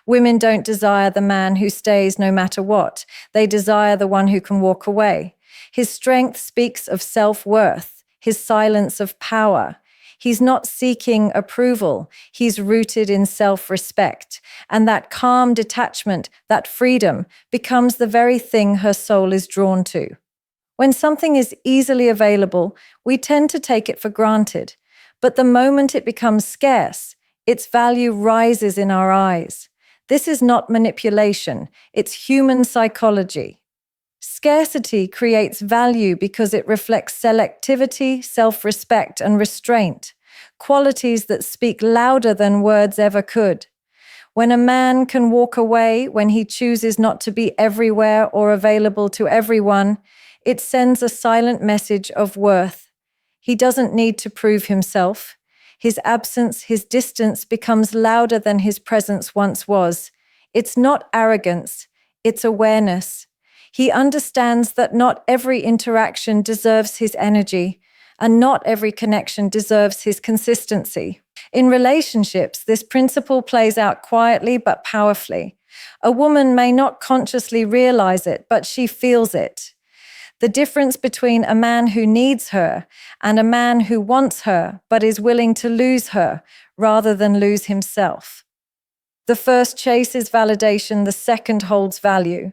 Women don't desire the man who stays no matter what. They desire the one who can walk away. His strength speaks of self-worth, his silence of power. He's not seeking approval. He's rooted in self-respect. And that calm detachment, that freedom, becomes the very thing her soul is drawn to. When something is easily available, we tend to take it for granted. But the moment it becomes scarce, its value rises in our eyes. This is not manipulation, it's human psychology. Scarcity creates value because it reflects selectivity, self-respect, and restraint, qualities that speak louder than words ever could. When a man can walk away, when he chooses not to be everywhere or available to everyone, it sends a silent message of worth. He doesn't need to prove himself. His absence, his distance becomes louder than his presence once was. It's not arrogance, it's awareness. He understands that not every interaction deserves his energy, and not every connection deserves his consistency. In relationships, this principle plays out quietly but powerfully. A woman may not consciously realize it, but she feels it. The difference between a man who needs her and a man who wants her but is willing to lose her rather than lose himself. The first chases validation, the second holds value.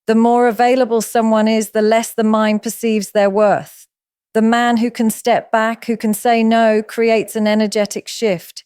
The more available someone is, the less the mind perceives their worth. The man who can step back, who can say no, creates an energetic shift.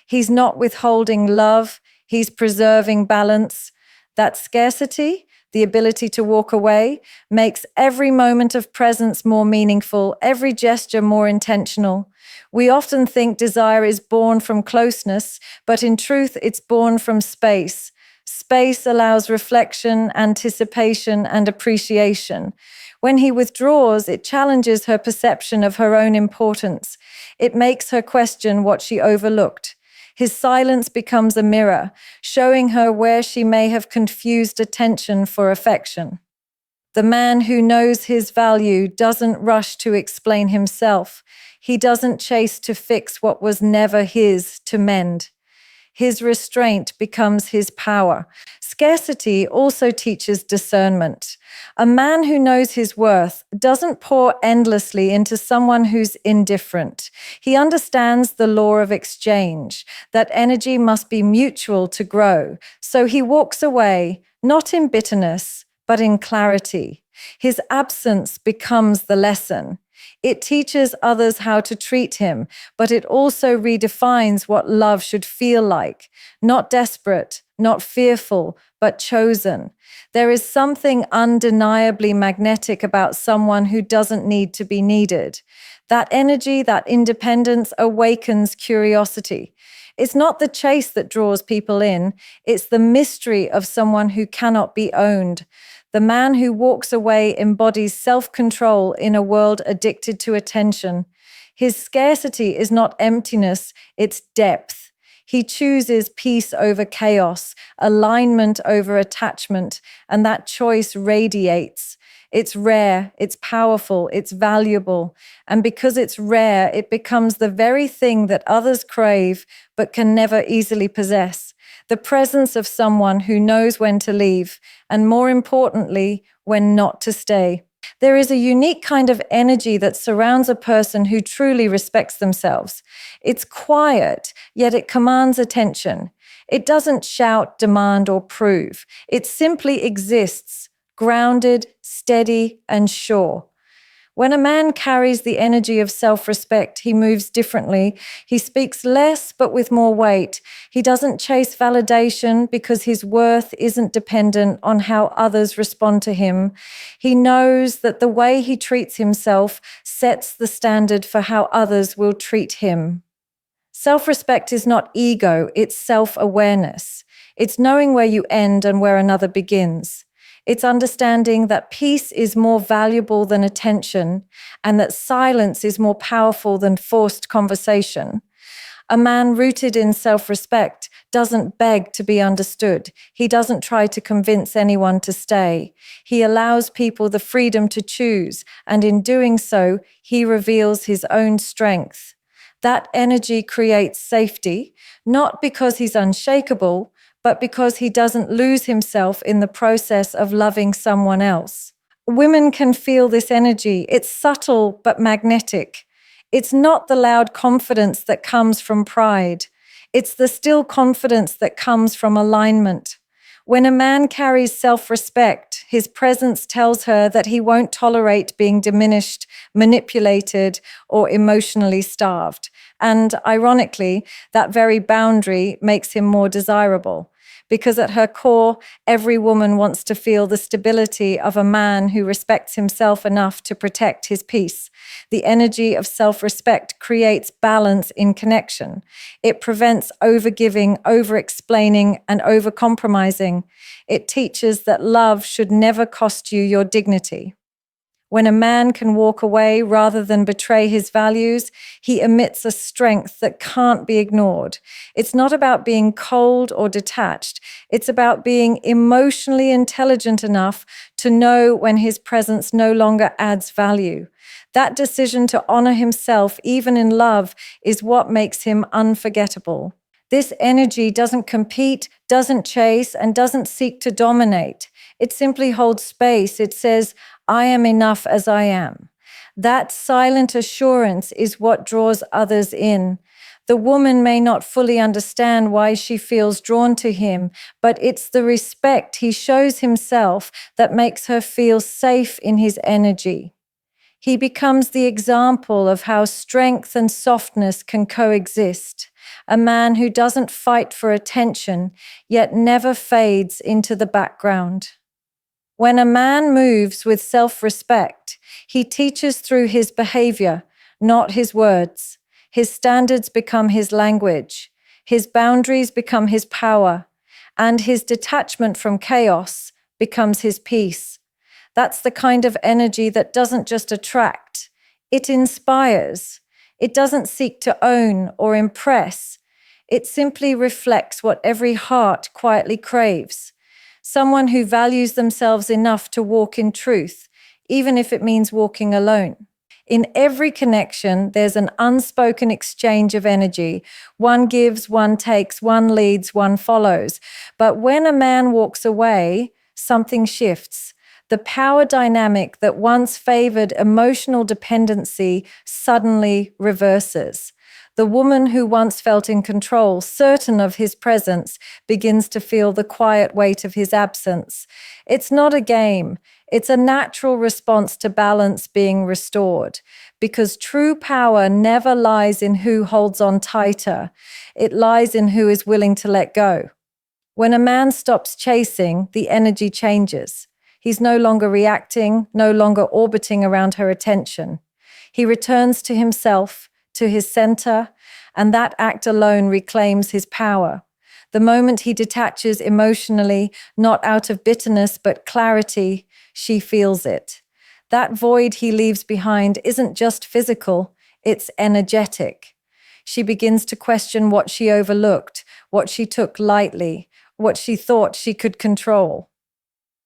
He's not withholding love, he's preserving balance. That scarcity, the ability to walk away, makes every moment of presence more meaningful, every gesture more intentional. We often think desire is born from closeness, but in truth, it's born from space. Space allows reflection, anticipation, and appreciation. When he withdraws, it challenges her perception of her own importance. It makes her question what she overlooked. His silence becomes a mirror, showing her where she may have confused attention for affection. The man who knows his value doesn't rush to explain himself. He doesn't chase to fix what was never his to mend. His restraint becomes his power. Scarcity also teaches discernment. A man who knows his worth doesn't pour endlessly into someone who's indifferent. He understands the law of exchange, that energy must be mutual to grow. So he walks away, not in bitterness, but in clarity. His absence becomes the lesson. It teaches others how to treat him, but it also redefines what love should feel like. Not desperate, not fearful, but chosen. There is something undeniably magnetic about someone who doesn't need to be needed. That energy, that independence awakens curiosity. It's not the chase that draws people in, it's the mystery of someone who cannot be owned. The man who walks away embodies self-control in a world addicted to attention. His scarcity is not emptiness, it's depth. He chooses peace over chaos, alignment over attachment, and that choice radiates. It's rare, it's powerful, it's valuable. And because it's rare, it becomes the very thing that others crave but can never easily possess. The presence of someone who knows when to leave, and more importantly, when not to stay. There is a unique kind of energy that surrounds a person who truly respects themselves. It's quiet, yet it commands attention. It doesn't shout, demand, or prove. It simply exists, grounded, steady, and sure. When a man carries the energy of self-respect, he moves differently. He speaks less, but with more weight. He doesn't chase validation because his worth isn't dependent on how others respond to him. He knows that the way he treats himself sets the standard for how others will treat him. Self-respect is not ego, it's self-awareness. It's knowing where you end and where another begins. It's understanding that peace is more valuable than attention and that silence is more powerful than forced conversation. A man rooted in self-respect doesn't beg to be understood. He doesn't try to convince anyone to stay. He allows people the freedom to choose, and in doing so, he reveals his own strength. That energy creates safety, not because he's unshakable, but because he doesn't lose himself in the process of loving someone else. Women can feel this energy. It's subtle but magnetic. It's not the loud confidence that comes from pride. It's the still confidence that comes from alignment. When a man carries self-respect, his presence tells her that he won't tolerate being diminished, manipulated, or emotionally starved. And ironically, that very boundary makes him more desirable. Because at her core, every woman wants to feel the stability of a man who respects himself enough to protect his peace. The energy of self-respect creates balance in connection. It prevents overgiving, over-explaining, and over-compromising. It teaches that love should never cost you your dignity. When a man can walk away rather than betray his values, he emits a strength that can't be ignored. It's not about being cold or detached. It's about being emotionally intelligent enough to know when his presence no longer adds value. That decision to honor himself, even in love, is what makes him unforgettable. This energy doesn't compete, doesn't chase, and doesn't seek to dominate. It simply holds space. It says, I am enough as I am. That silent assurance is what draws others in. The woman may not fully understand why she feels drawn to him, but it's the respect he shows himself that makes her feel safe in his energy. He becomes the example of how strength and softness can coexist. A man who doesn't fight for attention, yet never fades into the background. When a man moves with self-respect, he teaches through his behavior, not his words. His standards become his language. His boundaries become his power. And his detachment from chaos becomes his peace. That's the kind of energy that doesn't just attract, it inspires. It doesn't seek to own or impress. It simply reflects what every heart quietly craves. Someone who values themselves enough to walk in truth, even if it means walking alone. In every connection, there's an unspoken exchange of energy. One gives, one takes, one leads, one follows. But when a man walks away, something shifts. The power dynamic that once favored emotional dependency suddenly reverses. The woman who once felt in control, certain of his presence, begins to feel the quiet weight of his absence. It's not a game. It's a natural response to balance being restored. Because true power never lies in who holds on tighter. It lies in who is willing to let go. When a man stops chasing, the energy changes. He's no longer reacting, no longer orbiting around her attention. He returns to himself, to his center, and that act alone reclaims his power. The moment he detaches emotionally, not out of bitterness but clarity, she feels it. That void he leaves behind isn't just physical, it's energetic. She begins to question what she overlooked, what she took lightly, what she thought she could control.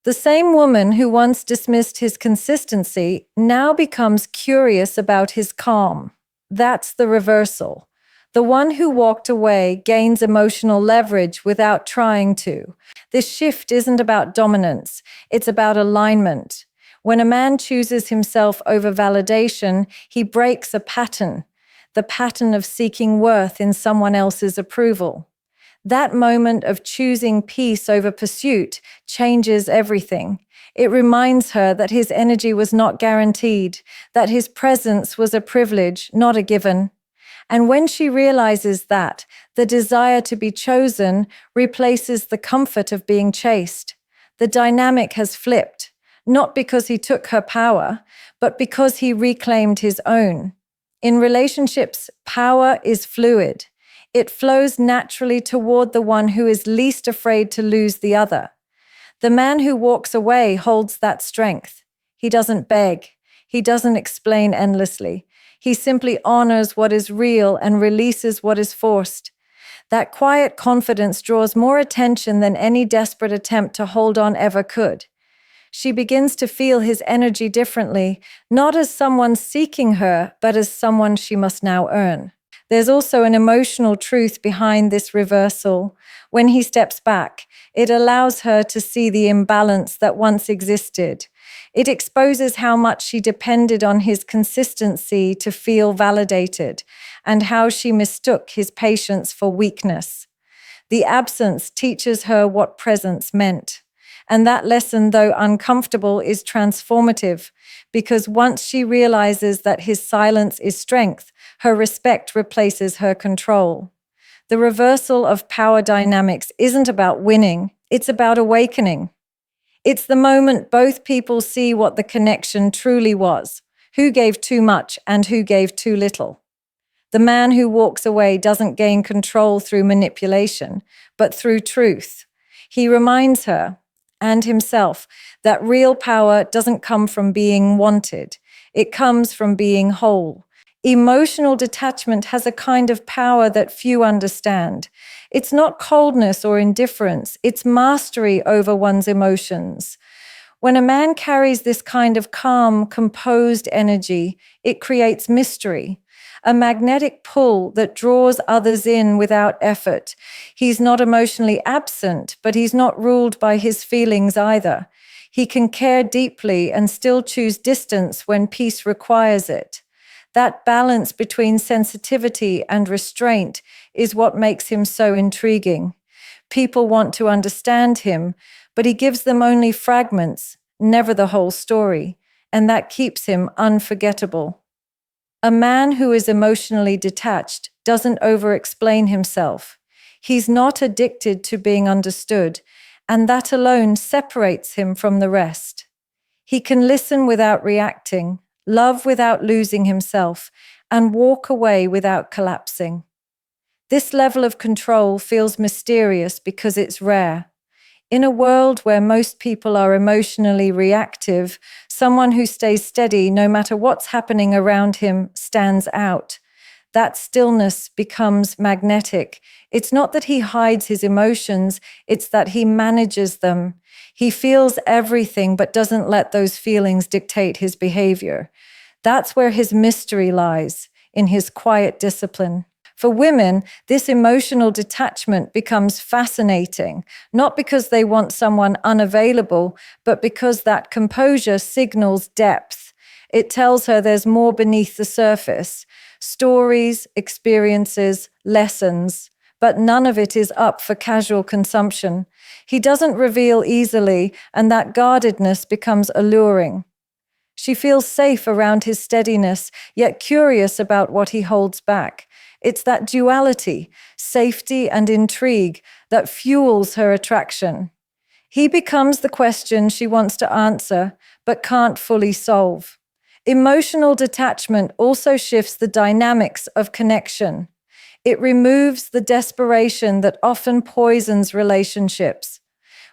The same woman who once dismissed his consistency now becomes curious about his calm. That's the reversal. The one who walked away gains emotional leverage without trying to. This shift isn't about dominance, it's about alignment. When a man chooses himself over validation, he breaks a pattern, the pattern of seeking worth in someone else's approval. That moment of choosing peace over pursuit changes everything. It reminds her that his energy was not guaranteed, that his presence was a privilege, not a given. And when she realizes that, the desire to be chosen replaces the comfort of being chased. The dynamic has flipped, not because he took her power, but because he reclaimed his own. In relationships, power is fluid. It flows naturally toward the one who is least afraid to lose the other. The man who walks away holds that strength. He doesn't beg. He doesn't explain endlessly. He simply honors what is real and releases what is forced. That quiet confidence draws more attention than any desperate attempt to hold on ever could. She begins to feel his energy differently, not as someone seeking her, but as someone she must now earn. There's also an emotional truth behind this reversal. When he steps back, it allows her to see the imbalance that once existed. It exposes how much she depended on his consistency to feel validated, and how she mistook his patience for weakness. The absence teaches her what presence meant. And that lesson, though uncomfortable, is transformative, because once she realizes that his silence is strength, her respect replaces her control. The reversal of power dynamics isn't about winning, it's about awakening. It's the moment both people see what the connection truly was, who gave too much and who gave too little. The man who walks away doesn't gain control through manipulation, but through truth. He reminds her, and himself, that real power doesn't come from being wanted. It comes from being whole. Emotional detachment has a kind of power that few understand. It's not coldness or indifference, it's mastery over one's emotions. When a man carries this kind of calm, composed energy, it creates mystery, a magnetic pull that draws others in without effort. He's not emotionally absent, but he's not ruled by his feelings either. He can care deeply and still choose distance when peace requires it. That balance between sensitivity and restraint is what makes him so intriguing. People want to understand him, but he gives them only fragments, never the whole story, and that keeps him unforgettable. A man who is emotionally detached doesn't over-explain himself. He's not addicted to being understood, and that alone separates him from the rest. He can listen without reacting, love without losing himself, and walk away without collapsing. This level of control feels mysterious because it's rare. In a world where most people are emotionally reactive, someone who stays steady no matter what's happening around him stands out. That stillness becomes magnetic. It's not that he hides his emotions, it's that he manages them. He feels everything but doesn't let those feelings dictate his behavior. That's where his mystery lies, in his quiet discipline. For women, this emotional detachment becomes fascinating, not because they want someone unavailable, but because that composure signals depth. It tells her there's more beneath the surface, stories, experiences, lessons, but none of it is up for casual consumption. He doesn't reveal easily, and that guardedness becomes alluring. She feels safe around his steadiness, yet curious about what he holds back. It's that duality, safety and intrigue, that fuels her attraction. He becomes the question she wants to answer, but can't fully solve. Emotional detachment also shifts the dynamics of connection. It removes the desperation that often poisons relationships.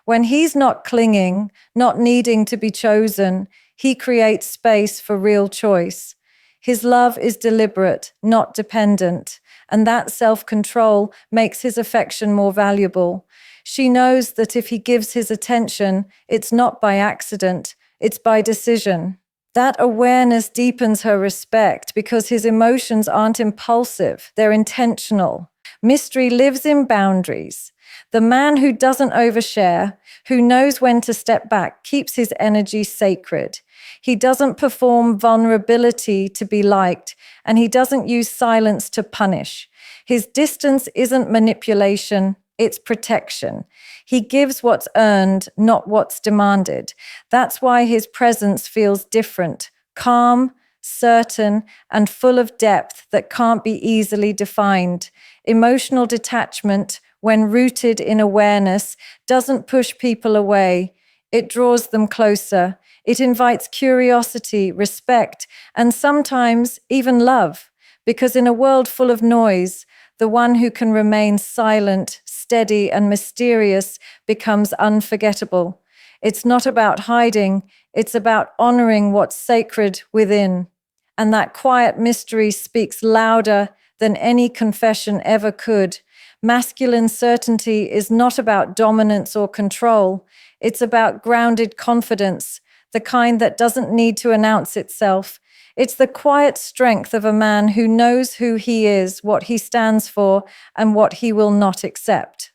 When he's not clinging, not needing to be chosen, he creates space for real choice. His love is deliberate, not dependent, and that self-control makes his affection more valuable. She knows that if he gives his attention, it's not by accident, it's by decision. That awareness deepens her respect because his emotions aren't impulsive, they're intentional. Mystery lives in boundaries. The man who doesn't overshare, who knows when to step back, keeps his energy sacred. He doesn't perform vulnerability to be liked, and he doesn't use silence to punish. His distance isn't manipulation, it's protection. He gives what's earned, not what's demanded. That's why his presence feels different, calm, certain, and full of depth that can't be easily defined. Emotional detachment, when rooted in awareness, doesn't push people away. It draws them closer. It invites curiosity, respect, and sometimes even love. Because in a world full of noise, the one who can remain silent, steady, and mysterious becomes unforgettable. It's not about hiding, it's about honoring what's sacred within. And that quiet mystery speaks louder than any confession ever could. Masculine certainty is not about dominance or control. It's about grounded confidence, the kind that doesn't need to announce itself. It's the quiet strength of a man who knows who he is, what he stands for, and what he will not accept.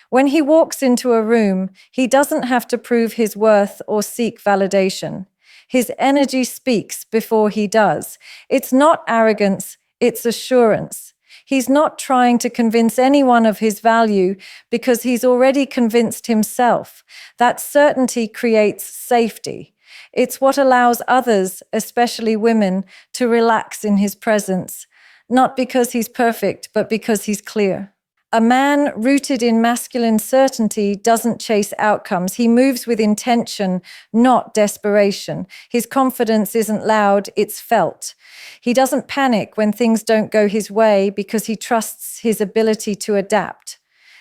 When he walks into a room, he doesn't have to prove his worth or seek validation. His energy speaks before he does. It's not arrogance, it's assurance. He's not trying to convince anyone of his value because he's already convinced himself. That certainty creates safety. It's what allows others, especially women, to relax in his presence, not because he's perfect, but because he's clear. A man rooted in masculine certainty doesn't chase outcomes. He moves with intention, not desperation. His confidence isn't loud, it's felt. He doesn't panic when things don't go his way because he trusts his ability to adapt.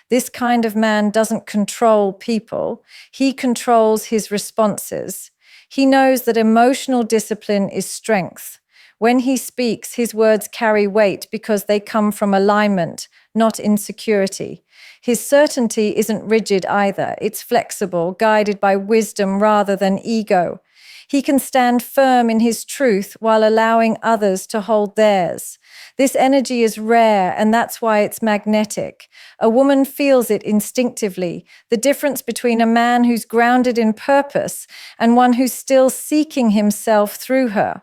This kind of man doesn't control people. He controls his responses. He knows that emotional discipline is strength. When he speaks, his words carry weight because they come from alignment, not insecurity. His certainty isn't rigid either. It's flexible, guided by wisdom rather than ego. He can stand firm in his truth while allowing others to hold theirs. This energy is rare, and that's why it's magnetic. A woman feels it instinctively, the difference between a man who's grounded in purpose and one who's still seeking himself through her.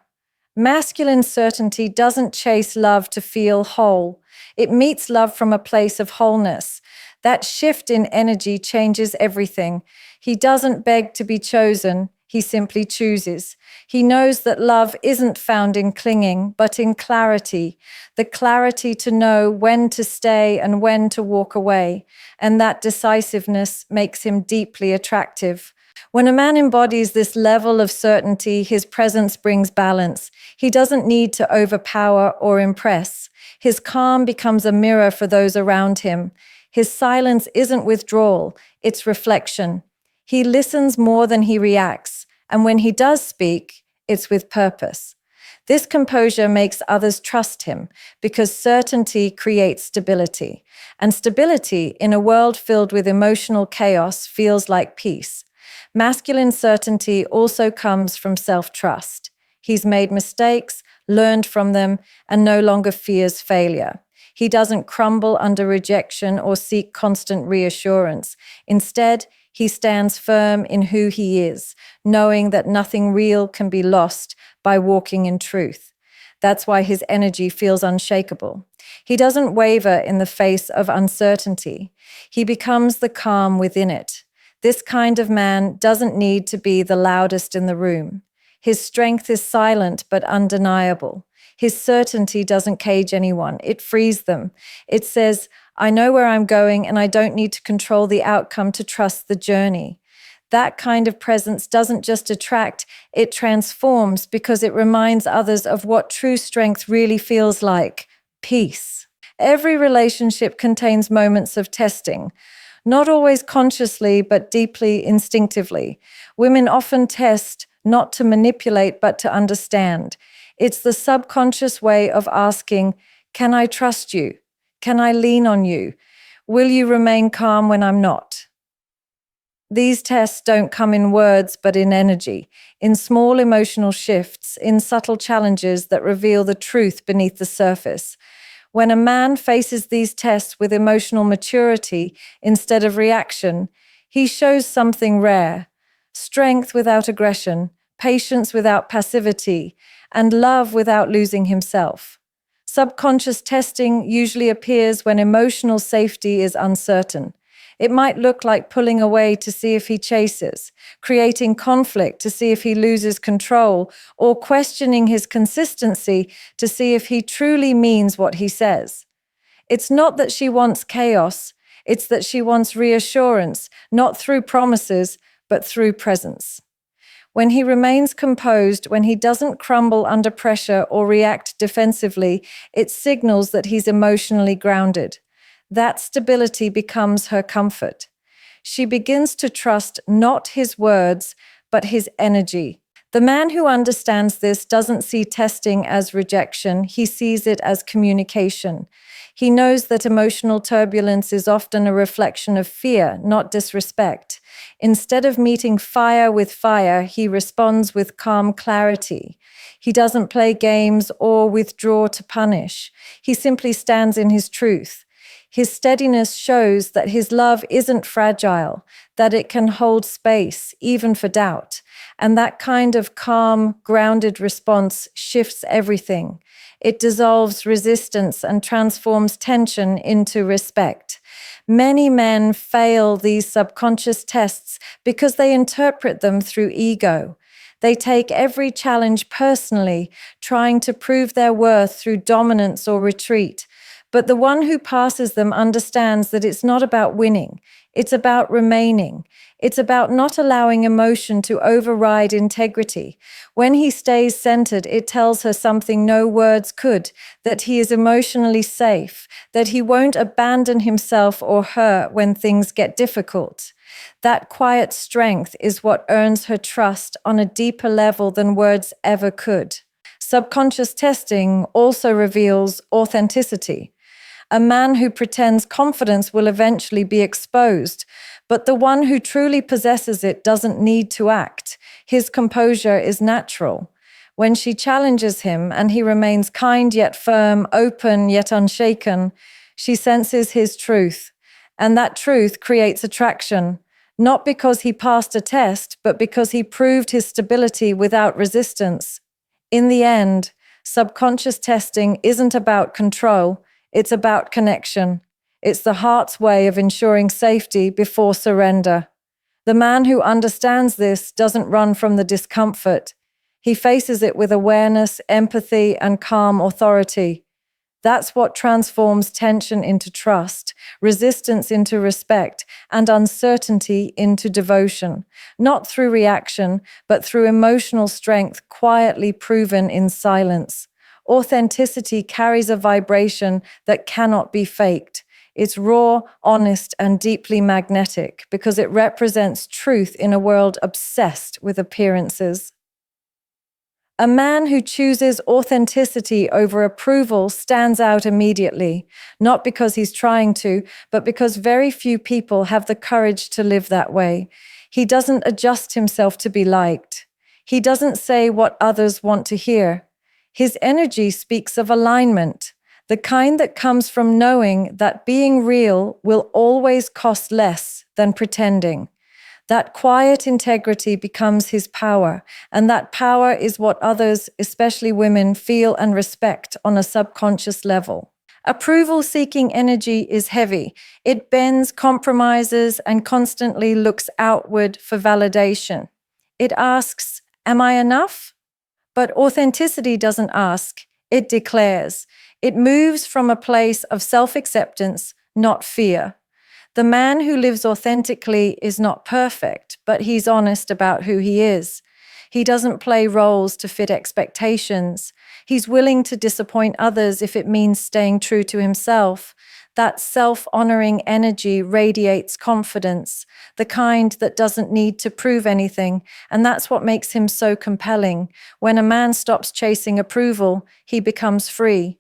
Masculine certainty doesn't chase love to feel whole. It meets love from a place of wholeness. That shift in energy changes everything. He doesn't beg to be chosen. He simply chooses. He knows that love isn't found in clinging, but in clarity, the clarity to know when to stay and when to walk away. And that decisiveness makes him deeply attractive. When a man embodies this level of certainty, his presence brings balance. He doesn't need to overpower or impress. His calm becomes a mirror for those around him. His silence isn't withdrawal, it's reflection. He listens more than he reacts, and when he does speak, it's with purpose. This composure makes others trust him because certainty creates stability, and stability in a world filled with emotional chaos feels like peace. Masculine certainty also comes from self-trust. He's made mistakes, learned from them, and no longer fears failure. He doesn't crumble under rejection or seek constant reassurance. Instead, he stands firm in who he is, knowing that nothing real can be lost by walking in truth. That's why his energy feels unshakable. He doesn't waver in the face of uncertainty. He becomes the calm within it. This kind of man doesn't need to be the loudest in the room. His strength is silent but undeniable. His certainty doesn't cage anyone. It frees them. It says, I know where I'm going and I don't need to control the outcome to trust the journey. That kind of presence doesn't just attract, it transforms because it reminds others of what true strength really feels like: peace. Every relationship contains moments of testing. Not always consciously, but deeply instinctively. Women often test not to manipulate, but to understand. It's the subconscious way of asking, can I trust you? Can I lean on you? Will you remain calm when I'm not? These tests don't come in words, but in energy, in small emotional shifts, in subtle challenges that reveal the truth beneath the surface. When a man faces these tests with emotional maturity instead of reaction, he shows something rare: strength without aggression, patience without passivity, and love without losing himself. Subconscious testing usually appears when emotional safety is uncertain. It might look like pulling away to see if he chases, creating conflict to see if he loses control, or questioning his consistency to see if he truly means what he says. It's not that she wants chaos, it's that she wants reassurance, not through promises, but through presence. When he remains composed, when he doesn't crumble under pressure or react defensively, it signals that he's emotionally grounded. That stability becomes her comfort. She begins to trust not his words, but his energy. The man who understands this doesn't see testing as rejection, he sees it as communication. He knows that emotional turbulence is often a reflection of fear, not disrespect. Instead of meeting fire with fire, he responds with calm clarity. He doesn't play games or withdraw to punish. He simply stands in his truth. His steadiness shows that his love isn't fragile, that it can hold space, even for doubt. And that kind of calm, grounded response shifts everything. It dissolves resistance and transforms tension into respect. Many men fail these subconscious tests because they interpret them through ego. They take every challenge personally, trying to prove their worth through dominance or retreat. But the one who passes them understands that it's not about winning, it's about remaining. It's about not allowing emotion to override integrity. When he stays centered, it tells her something no words could, that he is emotionally safe, that he won't abandon himself or her when things get difficult. That quiet strength is what earns her trust on a deeper level than words ever could. Subconscious testing also reveals authenticity. A man who pretends confidence will eventually be exposed, but the one who truly possesses it doesn't need to act. His composure is natural. When she challenges him and he remains kind yet firm, open yet unshaken, she senses his truth. And that truth creates attraction, not because he passed a test, but because he proved his stability without resistance. In the end, subconscious testing isn't about control. It's about connection. It's the heart's way of ensuring safety before surrender. The man who understands this doesn't run from the discomfort. He faces it with awareness, empathy, and calm authority. That's what transforms tension into trust, resistance into respect, and uncertainty into devotion, not through reaction, but through emotional strength quietly proven in silence. Authenticity carries a vibration that cannot be faked. It's raw, honest, and deeply magnetic because it represents truth in a world obsessed with appearances. A man who chooses authenticity over approval stands out immediately, not because he's trying to, but because very few people have the courage to live that way. He doesn't adjust himself to be liked. He doesn't say what others want to hear. His energy speaks of alignment, the kind that comes from knowing that being real will always cost less than pretending. That quiet integrity becomes his power, and that power is what others, especially women, feel and respect on a subconscious level. Approval-seeking energy is heavy. It bends, compromises, and constantly looks outward for validation. It asks, "Am I enough?" But authenticity doesn't ask, it declares. It moves from a place of self-acceptance, not fear. The man who lives authentically is not perfect, but he's honest about who he is. He doesn't play roles to fit expectations. He's willing to disappoint others if it means staying true to himself. That self-honoring energy radiates confidence, the kind that doesn't need to prove anything, and that's what makes him so compelling. When a man stops chasing approval, he becomes free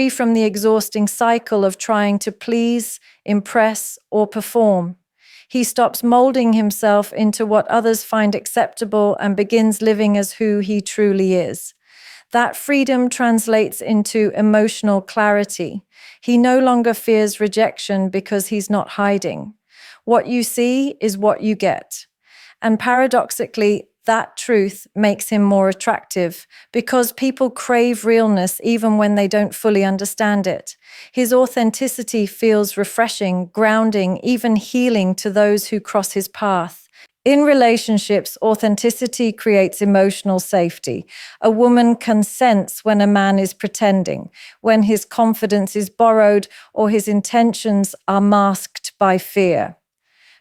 from the exhausting cycle of trying to please, impress, or perform. He stops molding himself into what others find acceptable and begins living as who he truly is. That freedom translates into emotional clarity. He no longer fears rejection because he's not hiding. What you see is what you get. And paradoxically, that truth makes him more attractive because people crave realness even when they don't fully understand it. His authenticity feels refreshing, grounding, even healing to those who cross his path. In relationships, authenticity creates emotional safety. A woman can sense when a man is pretending, when his confidence is borrowed or his intentions are masked by fear.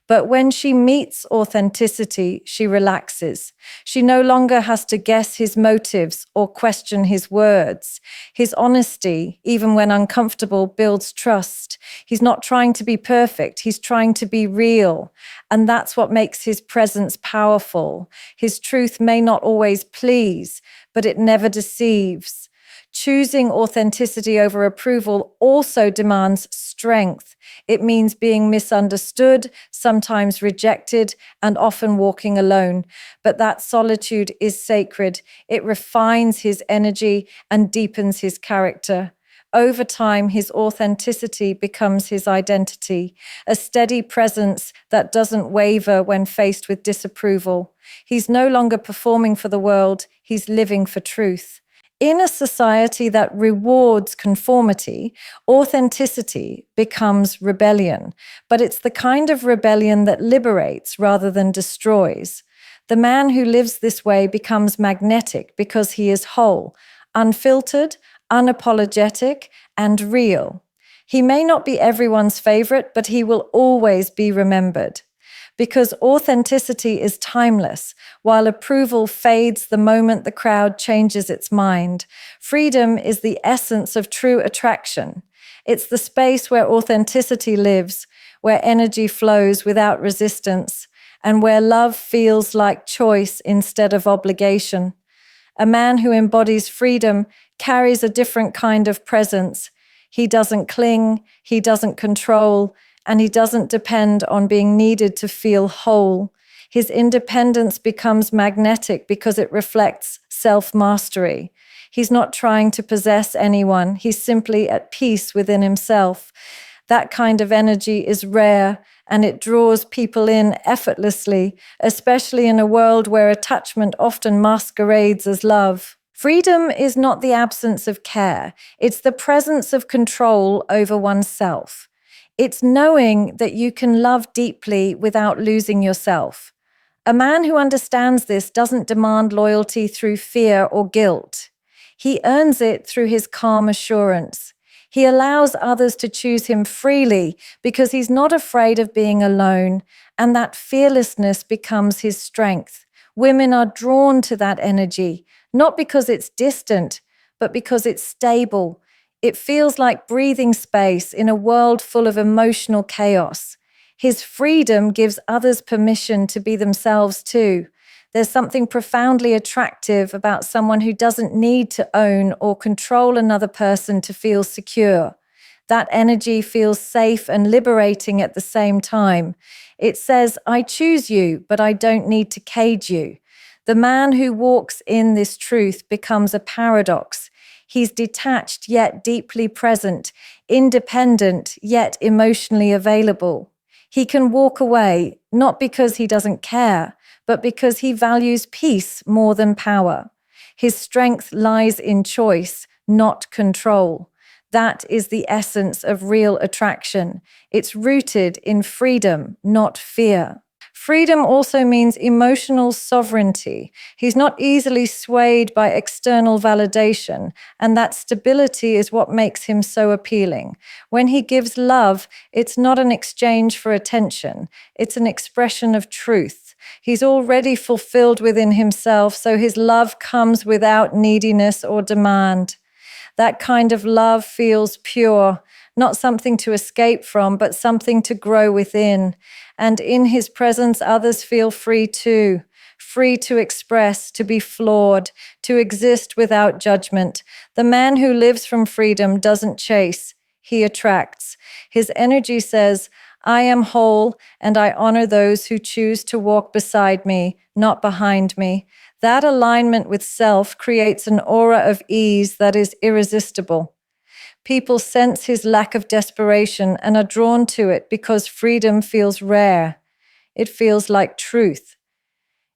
But when she meets authenticity, she relaxes. She no longer has to guess his motives or question his words. His honesty, even when uncomfortable, builds trust. He's not trying to be perfect, he's trying to be real. And that's what makes his presence powerful. His truth may not always please, but it never deceives. Choosing authenticity over approval also demands strength. It means being misunderstood, sometimes rejected, and often walking alone. But that solitude is sacred. It refines his energy and deepens his character. Over time, his authenticity becomes his identity, a steady presence that doesn't waver when faced with disapproval. He's no longer performing for the world, he's living for truth. In a society that rewards conformity, authenticity becomes rebellion, but it's the kind of rebellion that liberates rather than destroys. The man who lives this way becomes magnetic because he is whole, unfiltered, unapologetic, and real. He may not be everyone's favorite, but he will always be remembered. Because authenticity is timeless, while approval fades the moment the crowd changes its mind. Freedom is the essence of true attraction. It's the space where authenticity lives, where energy flows without resistance, and where love feels like choice instead of obligation. A man who embodies freedom carries a different kind of presence. He doesn't cling, he doesn't control, and he doesn't depend on being needed to feel whole. His independence becomes magnetic because it reflects self-mastery. He's not trying to possess anyone, he's simply at peace within himself. That kind of energy is rare, and it draws people in effortlessly, especially in a world where attachment often masquerades as love. Freedom is not the absence of care, it's the presence of control over oneself. It's knowing that you can love deeply without losing yourself. A man who understands this doesn't demand loyalty through fear or guilt. He earns it through his calm assurance. He allows others to choose him freely because he's not afraid of being alone, and that fearlessness becomes his strength. Women are drawn to that energy, not because it's distant, but because it's stable. It feels like breathing space in a world full of emotional chaos. His freedom gives others permission to be themselves too. There's something profoundly attractive about someone who doesn't need to own or control another person to feel secure. That energy feels safe and liberating at the same time. It says, I choose you, but I don't need to cage you. The man who walks in this truth becomes a paradox. He's detached yet deeply present, independent yet emotionally available. He can walk away, not because he doesn't care, but because he values peace more than power. His strength lies in choice, not control. That is the essence of real attraction. It's rooted in freedom, not fear. Freedom also means emotional sovereignty. He's not easily swayed by external validation, and that stability is what makes him so appealing. When he gives love, it's not an exchange for attention, it's an expression of truth. He's already fulfilled within himself, so his love comes without neediness or demand. That kind of love feels pure, not something to escape from, but something to grow within. And in his presence, others feel free too, free to express, to be flawed, to exist without judgment. The man who lives from freedom doesn't chase, he attracts. His energy says, I am whole, and I honor those who choose to walk beside me, not behind me. That alignment with self creates an aura of ease that is irresistible. People sense his lack of desperation and are drawn to it because freedom feels rare. It feels like truth.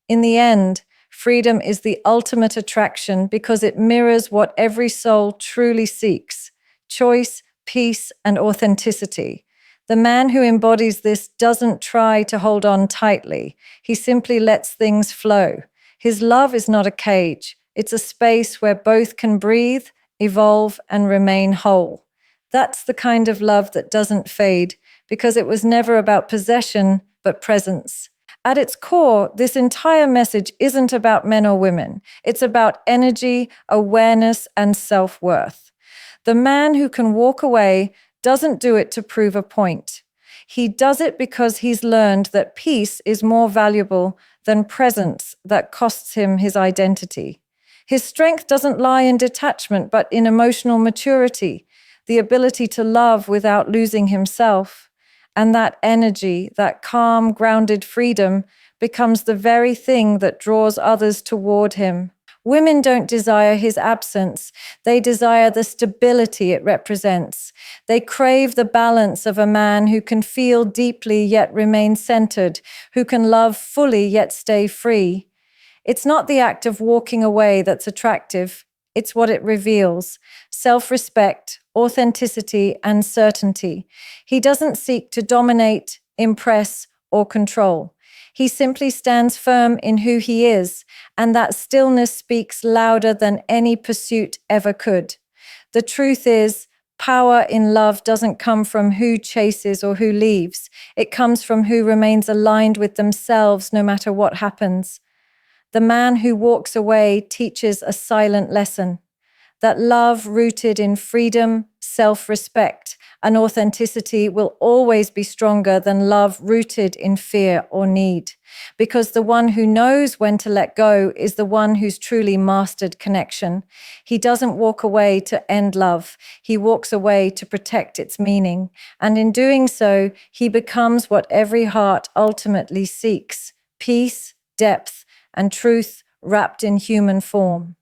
In the end, freedom is the ultimate attraction because it mirrors what every soul truly seeks: choice, peace, and authenticity. The man who embodies this doesn't try to hold on tightly. He simply lets things flow. His love is not a cage. It's a space where both can breathe, evolve, and remain whole. That's the kind of love that doesn't fade because it was never about possession, but presence. At its core, this entire message isn't about men or women. It's about energy, awareness, and self-worth. The man who can walk away doesn't do it to prove a point. He does it because he's learned that peace is more valuable than presence that costs him his identity. His strength doesn't lie in detachment, but in emotional maturity, the ability to love without losing himself. And that energy, that calm, grounded freedom, becomes the very thing that draws others toward him. Women don't desire his absence. They desire the stability it represents. They crave the balance of a man who can feel deeply yet remain centered, who can love fully yet stay free. It's not the act of walking away that's attractive. It's what it reveals: self-respect, authenticity, and certainty. He doesn't seek to dominate, impress, or control. He simply stands firm in who he is, and that stillness speaks louder than any pursuit ever could. The truth is, power in love doesn't come from who chases or who leaves. It comes from who remains aligned with themselves no matter what happens. The man who walks away teaches a silent lesson: that love rooted in freedom, self-respect, and authenticity will always be stronger than love rooted in fear or need. Because the one who knows when to let go is the one who's truly mastered connection. He doesn't walk away to end love. He walks away to protect its meaning. And in doing so, he becomes what every heart ultimately seeks: peace, depth, and truth wrapped in human form.